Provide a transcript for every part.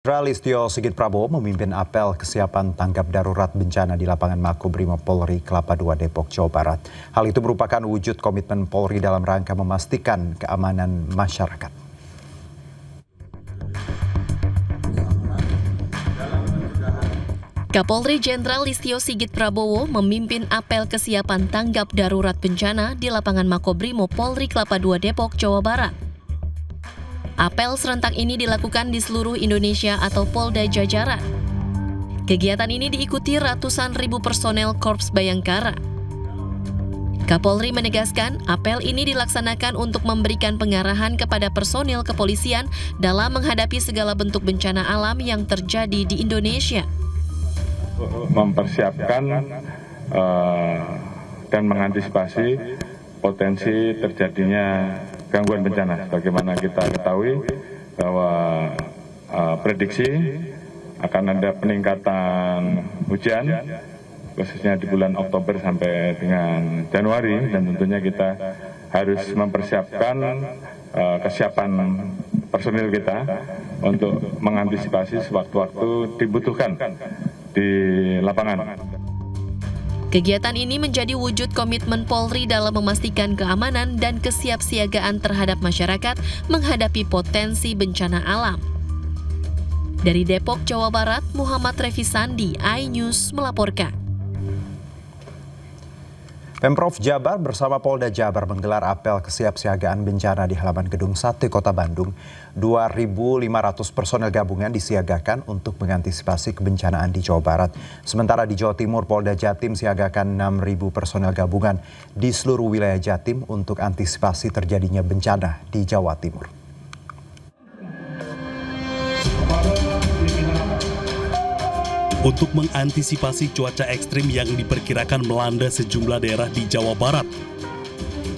Listio Sigit Prabowo memimpin apel kesiapan tanggap darurat bencana di lapangan Makobrimob Polri Kelapa II Depok, Jawa Barat. Hal itu merupakan wujud komitmen Polri dalam rangka memastikan keamanan masyarakat. Kapolri Jenderal Listio Sigit Prabowo memimpin apel kesiapan tanggap darurat bencana di lapangan Makobrimob Polri Kelapa II Depok, Jawa Barat. Apel serentak ini dilakukan di seluruh Indonesia atau Polda jajaran. Kegiatan ini diikuti ratusan ribu personel Korps Bayangkara. Kapolri menegaskan, apel ini dilaksanakan untuk memberikan pengarahan kepada personil kepolisian dalam menghadapi segala bentuk bencana alam yang terjadi di Indonesia. Mempersiapkan dan mengantisipasi potensi terjadinya gangguan bencana. Bagaimana kita ketahui bahwa prediksi akan ada peningkatan hujan khususnya di bulan Oktober sampai dengan Januari, dan tentunya kita harus mempersiapkan kesiapan personil kita untuk mengantisipasi sewaktu-waktu dibutuhkan di lapangan. Kegiatan ini menjadi wujud komitmen Polri dalam memastikan keamanan dan kesiapsiagaan terhadap masyarakat menghadapi potensi bencana alam. Dari Depok, Jawa Barat, Muhammad Revi Sandi, iNews melaporkan. Pemprov Jabar bersama Polda Jabar menggelar apel kesiapsiagaan bencana di halaman Gedung Sate Kota Bandung. 2.500 personel gabungan disiagakan untuk mengantisipasi kebencanaan di Jawa Barat. Sementara di Jawa Timur, Polda Jatim siagakan 6.000 personel gabungan di seluruh wilayah Jatim untuk antisipasi terjadinya bencana di Jawa Timur. Untuk mengantisipasi cuaca ekstrim yang diperkirakan melanda sejumlah daerah di Jawa Barat,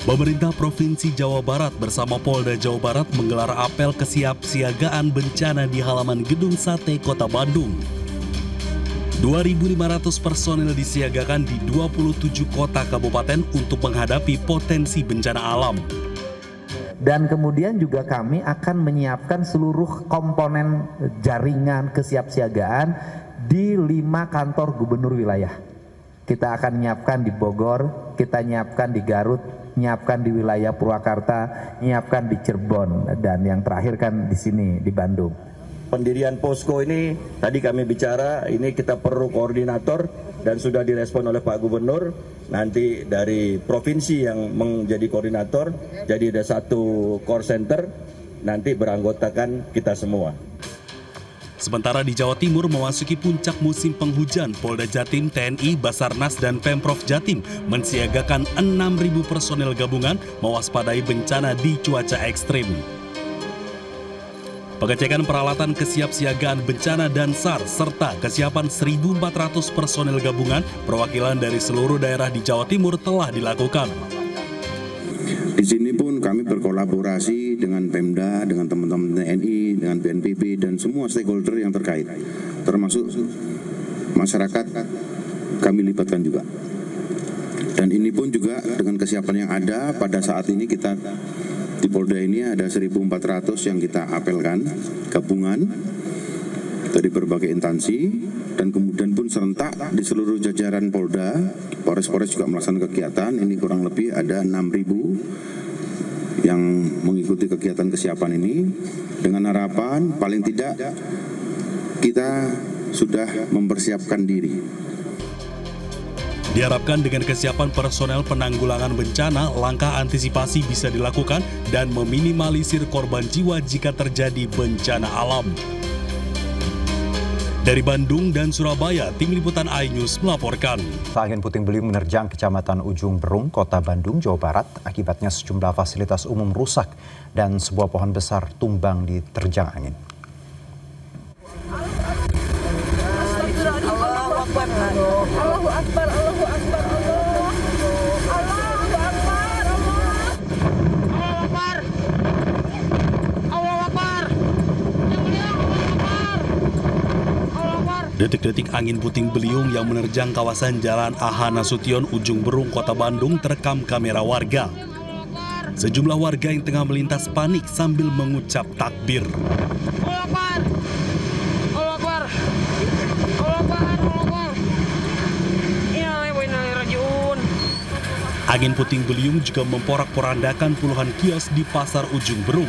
pemerintah Provinsi Jawa Barat bersama Polda Jawa Barat menggelar apel kesiapsiagaan bencana di halaman Gedung Sate Kota Bandung. 2.500 personel disiagakan di 27 kota kabupaten untuk menghadapi potensi bencana alam. Dan kemudian juga kami akan menyiapkan seluruh komponen jaringan kesiapsiagaan di 5 kantor gubernur wilayah. Kita akan menyiapkan di Bogor, kita menyiapkan di Garut, menyiapkan di wilayah Purwakarta, menyiapkan di Cirebon, dan yang terakhir kan di sini, di Bandung. Pendirian posko ini, tadi kami bicara, ini kita perlu koordinator dan sudah direspon oleh Pak Gubernur. Nanti dari provinsi yang menjadi koordinator, jadi ada satu core center, nanti beranggotakan kita semua. Sementara di Jawa Timur memasuki puncak musim penghujan, Polda Jatim, TNI, Basarnas, dan Pemprov Jatim mensiagakan 6.000 personel gabungan mewaspadai bencana di cuaca ekstrim. Pengecekan peralatan kesiapsiagaan bencana dan SAR serta kesiapan 1.400 personel gabungan perwakilan dari seluruh daerah di Jawa Timur telah dilakukan. Di sini pun kami berkolaborasi dengan Pemda, dengan teman-teman TNI, dengan BNPB, dan semua stakeholder yang terkait, termasuk masyarakat kami libatkan juga. Dan ini pun juga dengan kesiapan yang ada pada saat ini, kita di Polda ini ada 1.400 yang kita apelkan gabungan dari berbagai instansi, dan kemudian pun serentak di seluruh jajaran Polda. Polres-polres juga melaksanakan kegiatan. Ini kurang lebih ada 6.000 yang mengikuti kegiatan kesiapan ini, dengan harapan paling tidak kita sudah mempersiapkan diri. Diharapkan dengan kesiapan personel penanggulangan bencana, langkah antisipasi bisa dilakukan dan meminimalisir korban jiwa jika terjadi bencana alam. Dari Bandung dan Surabaya, Tim Liputan iNews melaporkan. Angin puting beliung menerjang Kecamatan Ujung Berung, Kota Bandung, Jawa Barat. Akibatnya sejumlah fasilitas umum rusak dan sebuah pohon besar tumbang diterjang angin. Allahu Akbar. Detik-detik angin puting beliung yang menerjang kawasan Jalan A.H. Nasution, Ujung Berung, Kota Bandung terekam kamera warga. Sejumlah warga yang tengah melintas panik sambil mengucap takbir. Angin puting beliung juga memporak-porandakan puluhan kios di Pasar Ujung Berung.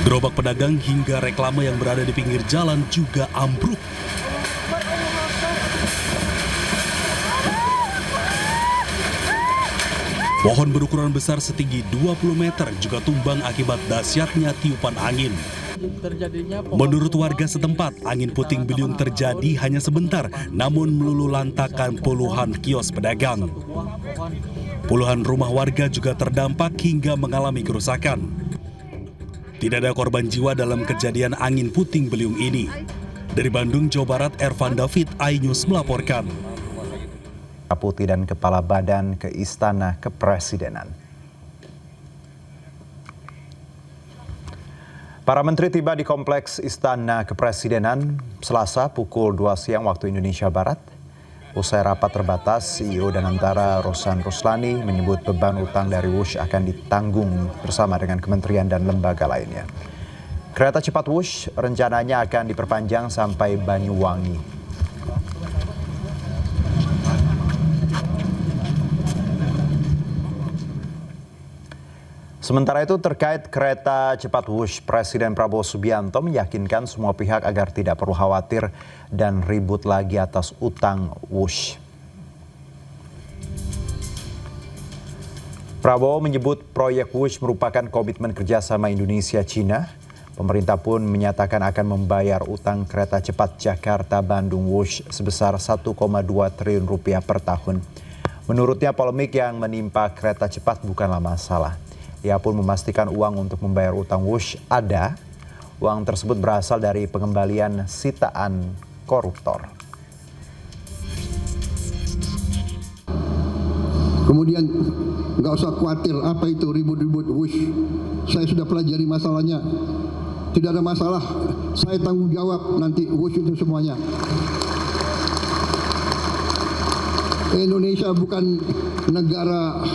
Gerobak pedagang hingga reklame yang berada di pinggir jalan juga ambruk. Pohon berukuran besar setinggi 20 meter juga tumbang akibat dahsyatnya tiupan angin. Menurut warga setempat, angin puting beliung terjadi hanya sebentar, namun meluluhlantakkan puluhan kios pedagang. Puluhan rumah warga juga terdampak hingga mengalami kerusakan. Tidak ada korban jiwa dalam kejadian angin puting beliung ini. Dari Bandung, Jawa Barat, Ervan David, iNews melaporkan. Putih dan Kepala Badan ke Istana Kepresidenan. Para menteri tiba di Kompleks Istana Kepresidenan Selasa pukul 2 siang waktu Indonesia Barat. Usai rapat terbatas, CEO dan antara Rosan Ruslani menyebut beban utang dari Wush akan ditanggung bersama dengan kementerian dan lembaga lainnya. Kereta cepat Wush rencananya akan diperpanjang sampai Banyuwangi. Sementara itu terkait kereta cepat Wush, Presiden Prabowo Subianto meyakinkan semua pihak agar tidak perlu khawatir dan ribut lagi atas utang Wush. Prabowo menyebut proyek Wush merupakan komitmen kerjasama Indonesia-China. Pemerintah pun menyatakan akan membayar utang kereta cepat Jakarta-Bandung Wush sebesar 1,2 triliun rupiah per tahun. Menurutnya polemik yang menimpa kereta cepat bukanlah masalah. Ia pun memastikan uang untuk membayar utang Wush ada. Uang tersebut berasal dari pengembalian sitaan koruptor. Kemudian nggak usah khawatir apa itu ribut-ribut Wush. Saya sudah pelajari masalahnya. Tidak ada masalah. Saya tanggung jawab nanti Wush itu semuanya. Indonesia bukan negara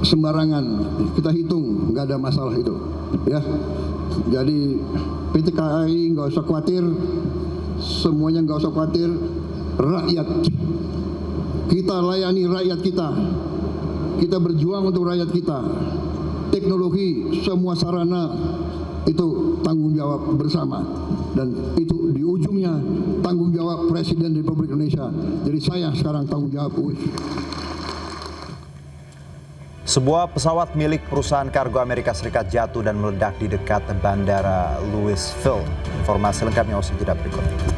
sembarangan, kita hitung nggak ada masalah itu, ya. Jadi PT KAI nggak usah khawatir, semuanya nggak usah khawatir. Rakyat, kita layani rakyat kita berjuang untuk rakyat kita. Teknologi, semua sarana itu tanggung jawab bersama, dan itu di ujungnya tanggung jawab Presiden Republik Indonesia. Jadi saya sekarang tanggung jawab. Sebuah pesawat milik perusahaan kargo Amerika Serikat jatuh dan meledak di dekat bandara Louisville. Informasi lengkapnya usai jeda berikut.